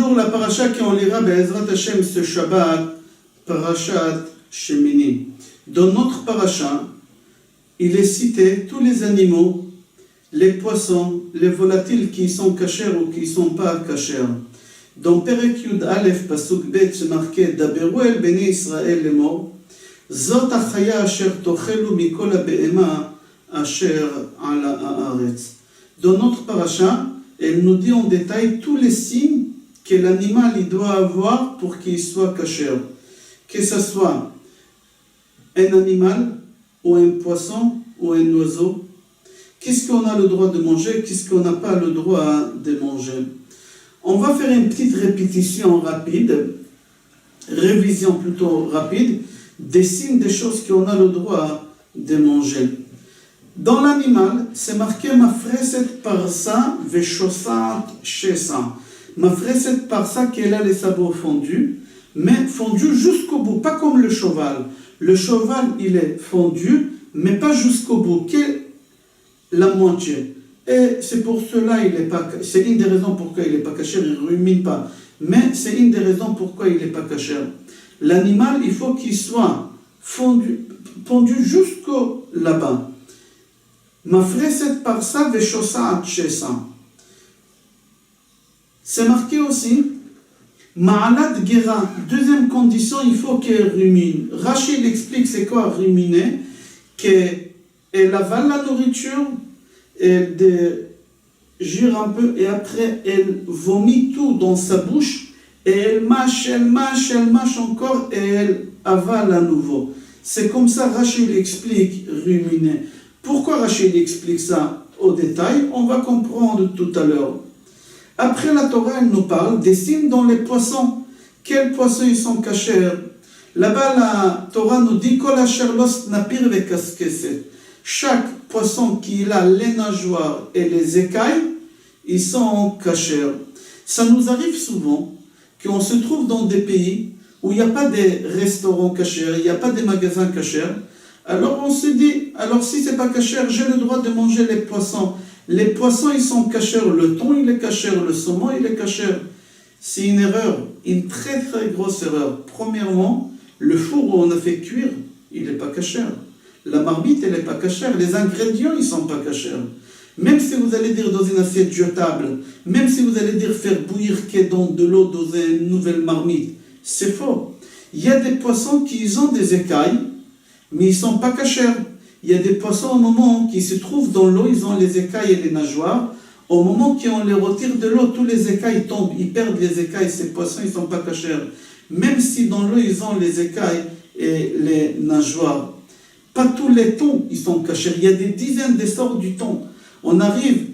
Toujours la paracha qu'on lira Be'ezrat Hashem ce Shabbat, parachat Shemini. Dans notre paracha, il est cité tous les animaux, les poissons, les volatiles qui sont cachers ou qui ne sont pas cachers. Dans Perek Yud Aleph, Pasuk Bet, c'est marqué Daberu el Bnei Israël lemor, Zot achaya asher tochelu mikol habe'ema asher ala haaretz. Dans notre paracha, elle nous dit en détail tous les signes que l'animal il doit avoir pour qu'il soit caché. Que ce soit un animal, ou un poisson, ou un oiseau. Qu'est-ce qu'on a le droit de manger, qu'est-ce qu'on n'a pas le droit de manger. On va faire une petite répétition rapide, révision plutôt rapide, des signes des choses qu'on a le droit de manger. Dans l'animal, c'est marqué Mafreset parsa veshosat shesa. Mafreset parsa qu'elle a les sabots fondus, mais fondus jusqu'au bout, pas comme le cheval. Le cheval, il est fondu, mais pas jusqu'au bout, que la moitié. Et c'est pour cela il est pas. C'est une des raisons pourquoi il n'est pas caché, il ne rumine pas. Mais c'est une des raisons pourquoi il n'est pas caché. L'animal, il faut qu'il soit fondu jusqu'au là-bas. Mafreset parsa veshosat shesa. C'est marqué aussi Ma'alat gera. Deuxième condition, il faut qu'elle rumine. Rachid explique c'est quoi ruminer, qu'elle avale la nourriture, elle gire un peu et après elle vomit tout dans sa bouche et elle mâche encore et elle avale à nouveau. C'est comme ça Rachid explique ruminer. Pourquoi Rachid explique ça au détail? On va comprendre tout à l'heure. Après la Torah, elle nous parle des signes dans les poissons. Quels poissons ils sont cachés? Là-bas, la Torah nous dit Kol asher los napir vekaskeset. Chaque poisson qui a les nageoires et les écailles, ils sont cachés. Ça nous arrive souvent qu'on se trouve dans des pays où il n'y a pas de restaurants cachés, il n'y a pas de magasins cachés. Alors on se dit, alors si c'est pas caché, j'ai le droit de manger les poissons. Les poissons, ils sont cachés, le thon, il est caché, le saumon, il est caché. C'est une erreur, une très très grosse erreur. Premièrement, le four où on a fait cuire, il n'est pas caché. La marmite, elle n'est pas cachée. Les ingrédients, ils ne sont pas cachés. Même si vous allez dire dans une assiette jetable, même si vous allez dire faire bouillir de l'eau dans une nouvelle marmite, c'est faux. Il y a des poissons qui ont des écailles, mais ils ne sont pas cachés. Il y a des poissons au moment qui se trouvent dans l'eau, ils ont les écailles et les nageoires. Au moment qu'on les retire de l'eau, tous les écailles tombent, ils perdent les écailles, ces poissons, ils ne sont pas cachés. Même si dans l'eau, ils ont les écailles et les nageoires. Pas tous les thons, ils sont cachés. Il y a des dizaines de sortes du thon. On arrive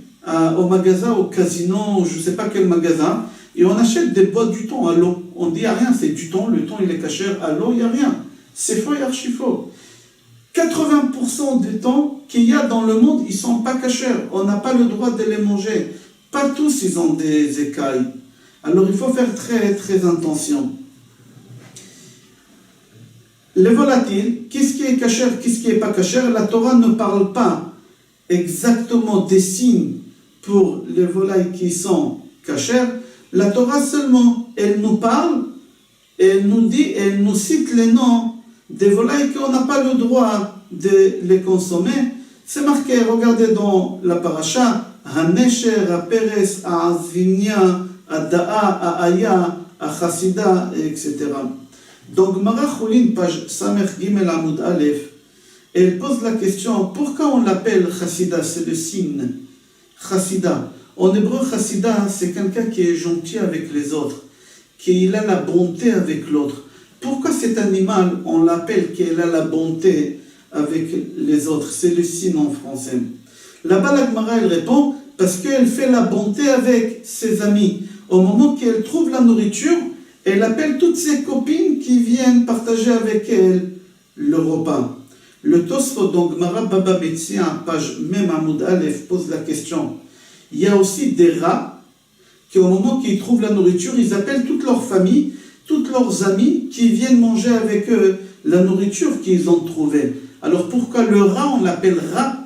au magasin, au casino, je ne sais pas quel magasin, et on achète des boîtes du thon à l'eau. On dit, il n'y a rien, c'est du thon, le thon, il est caché. À l'eau, il n'y a rien. C'est faux et archi faux. 80% des thons qu'il y a dans le monde, ils ne sont pas cachés. On n'a pas le droit de les manger. Pas tous, ils ont des écailles. Alors, il faut faire très, très attention. Les volatiles, qu'est-ce qui est caché, qu'est-ce qui n'est pas caché? La Torah ne parle pas exactement des signes pour les volailles qui sont cachées. La Torah seulement, elle nous parle, elle nous dit, elle nous cite les noms des volailles qu'on n'a pas le droit de les consommer. C'est marqué, regardez dans la paracha, Hanesher, Aperes, Aazvinia, Adaa, Aaya, Achasida, etc. Donc, Mara Choulin, page Samer Gimel Amoud Aleph, elle pose la question, pourquoi on l'appelle Chassida? C'est le signe. Chassida. En hébreu, Chassida, c'est quelqu'un qui est gentil avec les autres, qui a la bonté avec l'autre. Pourquoi cet animal, on l'appelle qu'il a la bonté avec les autres? C'est le signe en français. Là-bas, la Gemara, elle répond, parce qu'elle fait la bonté avec ses amis. Au moment qu'elle trouve la nourriture, elle appelle toutes ses copines qui viennent partager avec elle le repas. Le Tosfot, donc Gemara Baba Metzia, page même Amoud Aleph, pose la question. Il y a aussi des rats qui, au moment qu'ils trouvent la nourriture, ils appellent toute leur famille, toutes leurs amis qui viennent manger avec eux la nourriture qu'ils ont trouvée. Alors pourquoi le rat, on l'appelle rat?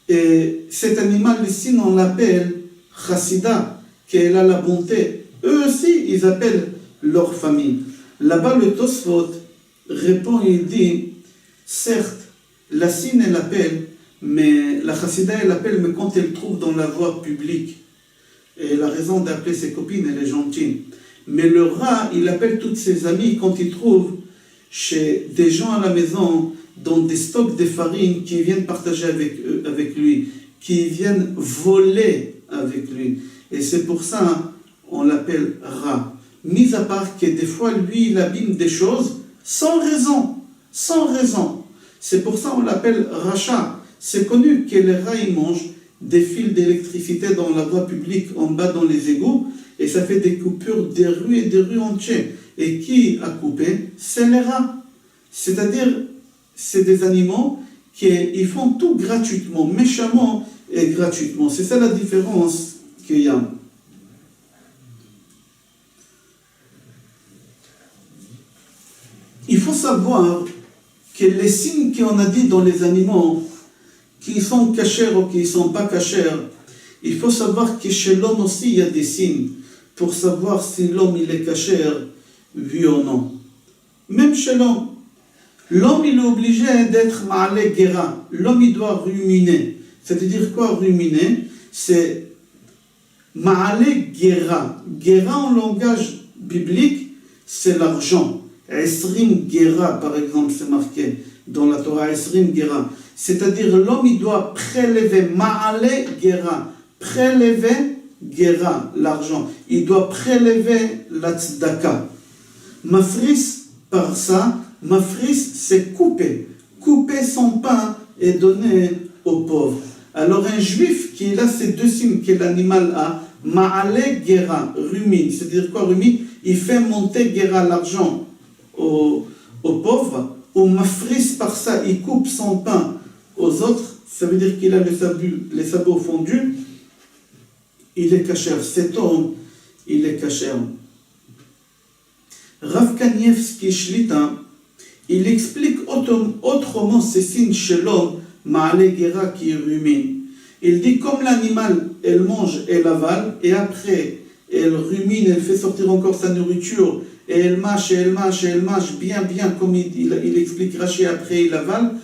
Et cet animal ici, on l'appelle chassida, qu'elle a la bonté eux aussi, ils appellent leur famille. Là-bas, le Tosfot répond et dit, certes, la Sine, elle appelle, mais la Chassida, elle appelle, mais quand elle trouve dans la voie publique, et elle a raison d'appeler ses copines, elle est gentille. Mais le rat, il appelle toutes ses amies quand il trouve chez des gens à la maison, dans des stocks de farine qui viennent partager avec lui, qui viennent voler avec lui. Et c'est pour ça on l'appelle rat. Mis à part que des fois, lui, il abîme des choses sans raison. Sans raison. C'est pour ça on l'appelle rachat. C'est connu que les rats, ils mangent des fils d'électricité dans la voie publique, en bas dans les égouts, et ça fait des coupures des rues et des rues entières. Et qui a coupé? C'est les rats. C'est-à-dire, c'est des animaux qui ils font tout gratuitement, méchamment et gratuitement. C'est ça la différence qu'il y a. Il faut savoir que les signes qu'on a dit dans les animaux, qui sont cachers ou qui ne sont pas cachers, il faut savoir que chez l'homme aussi il y a des signes pour savoir si l'homme il est cacher, oui ou non. Même chez l'homme, l'homme il est obligé d'être ma'ale gera. L'homme il doit ruminer. C'est-à-dire quoi ruminer? C'est ma'ale gera. Gera en langage biblique, c'est l'argent. Esrim gera, par exemple, c'est marqué dans la Torah, Esrim gera. C'est-à-dire l'homme il doit prélever ma'ale gera. Prélever gera, l'argent. Il doit prélever la tzedaka. Mafris, par ça, mafris, c'est couper. Couper son pain et donner aux pauvres. Alors un juif qui a ces deux signes que l'animal a, ma'ale gera, rumine. C'est-à-dire quoi rumine? Il fait monter gera, l'argent aux pauvres. Ou mafris, par ça, il coupe son pain aux autres. Ça veut dire qu'il a les sabots fondus. Il est cacher. Cet homme, il est cacher. Rav Kanievski Shlita, il explique autrement ces signes chez l'homme, ma'ale gera qui rumine. Il dit comme l'animal, elle mange, elle avale, et après, elle rumine, elle fait sortir encore sa nourriture, et elle mâche, et elle mâche, et elle mâche bien, comme il explique Rashi, après il avale.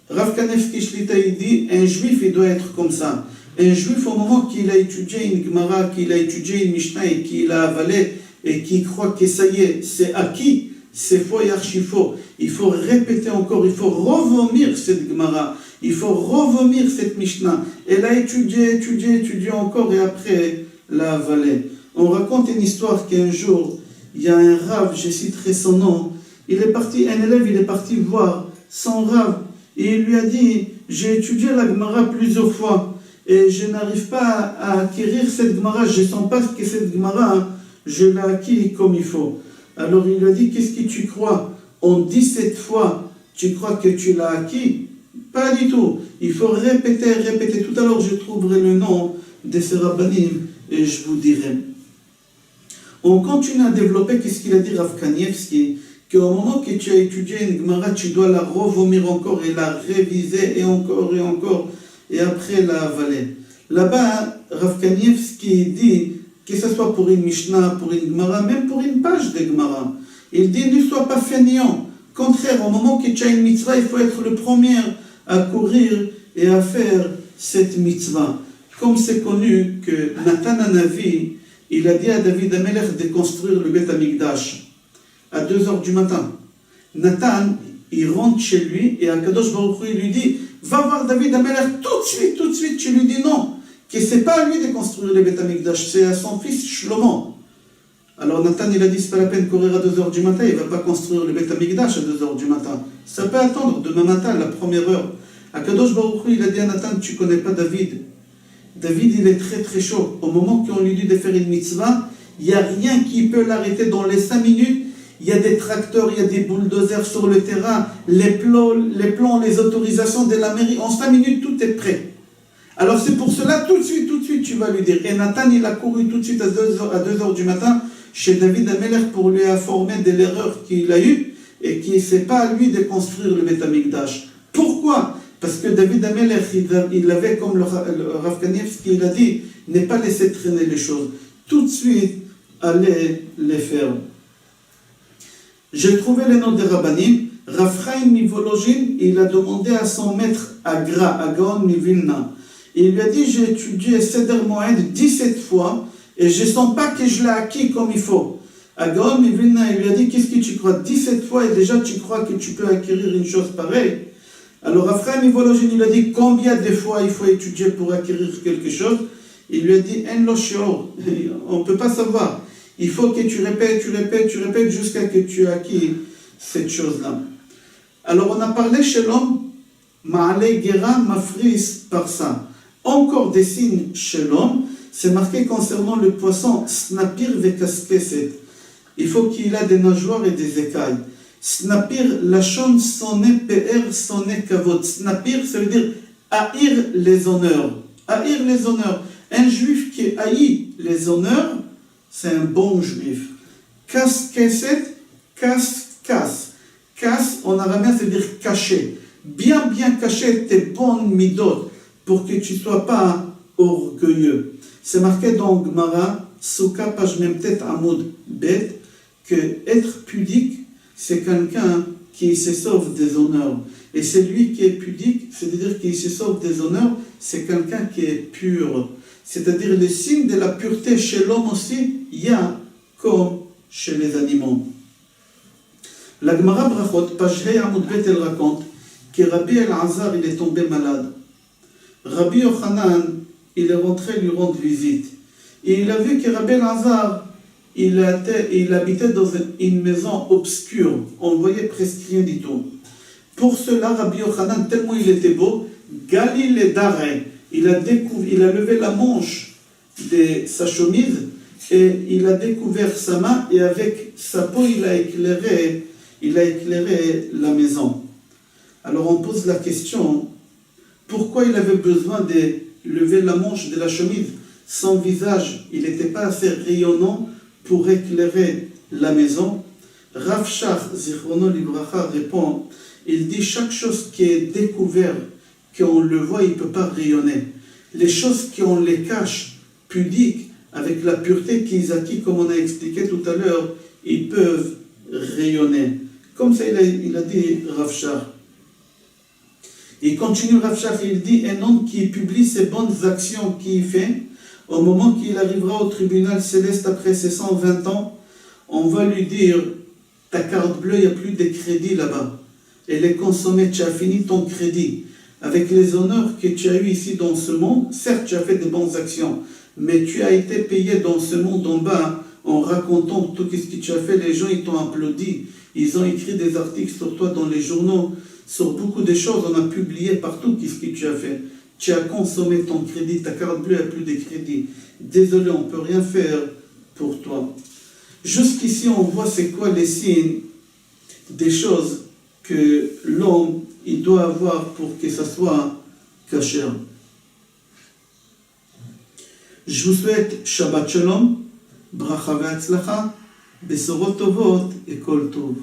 Rav Kanievski Shlita, il dit, un juif, il doit être comme ça. Un juif, au moment qu'il a étudié une Gemara, qu'il a étudié une Mishnah, et qu'il a avalé, et qui croit que ça y est, c'est acquis, c'est faux et archi faux. Il faut répéter encore, il faut revomir cette Gemara, il faut revomir cette Mishnah. Elle a étudié encore et après l'a avalé. On raconte une histoire qu'un jour, il y a un Rav, je citerai son nom, un élève, il est parti voir son Rav et il lui a dit, j'ai étudié la Gemara plusieurs fois et je n'arrive pas à acquérir cette Gemara, je ne sens pas que cette Gemara, je l'ai acquis comme il faut. Alors il lui a dit, qu'est-ce que tu crois? En 17 fois, tu crois que tu l'as acquis? Pas du tout. Il faut répéter. Tout à l'heure, je trouverai le nom de ce rabbanim et je vous dirai. On continue à développer, qu'est-ce qu'il a dit Rav Kanievski, qu'au moment que tu as étudié une Gemara, tu dois la revomir encore et la réviser et encore, et après la avaler. Là-bas, Rav Kanievski dit, que ce soit pour une Mishnah, pour une Gemara, même pour une page de Gemara. Il dit, ne sois pas fainéant. Contraire, au moment que tu as une mitzvah, il faut être le premier à courir et à faire cette mitzvah. Comme c'est connu que Nathan Hanavi, il a dit à David Amelech de construire le Beth Amikdash à 2h du matin. Nathan, il rentre chez lui et Akadosh Baruch Hu, il lui dit, va voir David Amelech tout de suite, tu lui dis non. Que ce n'est pas à lui de construire le Beth Amikdash, c'est à son fils Shlomo. Alors Nathan, il a dit, c'est pas la peine de courir à 2h du matin, il ne va pas construire le Beth Amikdash à 2h du matin. Ça peut attendre, demain matin, la première heure. Akadosh Baruch Hu, il a dit à Nathan, tu ne connais pas David. David, il est très chaud. Au moment qu'on lui dit de faire une mitzvah, il n'y a rien qui peut l'arrêter dans les 5 minutes. Il y a des tracteurs, il y a des bulldozers sur le terrain, les plans, les autorisations de la mairie. En 5 minutes, tout est prêt. Alors c'est pour cela, tout de suite, tu vas lui dire. Et Nathan, il a couru tout de suite à 2h du matin chez David Amelech pour lui informer de l'erreur qu'il a eue et qui n'est pas à lui de construire le Beth Amikdash. Pourquoi? Parce que David Amelech, il avait, comme le Rav Kanievski, il a dit, ne pas laisser traîner les choses. Tout de suite, allait les faire. J'ai trouvé les noms des rabbanim. Rav Chaim Mivolojin, il a demandé à son maître Agra, à Gaon Mivilna. Il lui a dit, j'ai étudié Seder Moed 17 fois et je ne sens pas que je l'ai acquis comme il faut. À Gaon Mivilna, il lui a dit, qu'est-ce que tu crois 17 fois et déjà tu crois que tu peux acquérir une chose pareille. Alors Rav Chaim Mivolojin, il a dit, combien de fois il faut étudier pour acquérir quelque chose? Il lui a dit, En lo shior, on ne peut pas savoir. Il faut que tu répètes jusqu'à ce que tu aies acquis cette chose-là. Alors on a parlé chez l'homme, Ma'ale Gera Mafris par ça. Encore des signes chez l'homme, c'est marqué concernant le poisson, Snapir Vekaskeset. Il faut qu'il ait des nageoires et des écailles. Snapir, Lachon sonne PR sonne kavod. Snapir, ça veut dire haïr les honneurs. Haïr les honneurs. Un juif qui haït les honneurs, c'est un bon juif. Kaskeset, kas. Kas, en araméen, ça veut dire cacher. Bien cacher tes bonnes midot pour que tu ne sois pas orgueilleux. C'est marqué dans Gemara, Souka, page même tête, Amoud, Bet, que être pudique, c'est quelqu'un qui se sauve des honneurs. Et celui qui est pudique, c'est-à-dire qui se sauve des honneurs, c'est quelqu'un qui est pur. C'est-à-dire le signe de la pureté chez l'homme aussi, il y a comme chez les animaux. La Gemara Brachot, page Hei Amoud Bet, elle raconte que Rabbi El-Azar, il est tombé malade. Rabbi Yochanan, il est rentré lui rendre visite. Et il a vu que Rabbi El-Azar, il habitait dans une maison obscure. On ne voyait presque rien du tout. Pour cela, Rabbi Yochanan, tellement il était beau, Galil et Daré, il a levé la manche de sa chemise et il a découvert sa main et avec sa peau, il a éclairé la maison. Alors on pose la question, pourquoi il avait besoin de lever la manche de la chemise? Son visage, il n'était pas assez rayonnant pour éclairer la maison. Rav Shach, Zichrono Libracha, répond, il dit chaque chose qui est découverte, qu'on le voit, il ne peut pas rayonner. Les choses qu'on les cache, pudiques, avec la pureté qu'ils acquis, comme on a expliqué tout à l'heure, ils peuvent rayonner. Comme ça, il a dit Rav Shach. Il continue Rav Shach, il dit, un homme qui publie ses bonnes actions qu'il fait, au moment qu'il arrivera au tribunal céleste après ses 120 ans, on va lui dire, ta carte bleue, il n'y a plus de crédit là-bas. Elle est consommée, tu as fini ton crédit. Avec les honneurs que tu as eu ici dans ce monde, certes tu as fait de bonnes actions, mais tu as été payé dans ce monde en bas en racontant tout ce que tu as fait. Les gens ils t'ont applaudi, ils ont écrit des articles sur toi dans les journaux, sur beaucoup de choses, on a publié partout ce que tu as fait. Tu as consommé ton crédit, ta carte bleue n'a plus de crédit. Désolé, on ne peut rien faire pour toi. Jusqu'ici, on voit c'est quoi les signes des choses que l'homme il doit avoir pour que ça soit kasher. Je vous souhaite Shabbat Shalom, Bracha ve'atzlacha, Besorot Tovot et Kol Tov.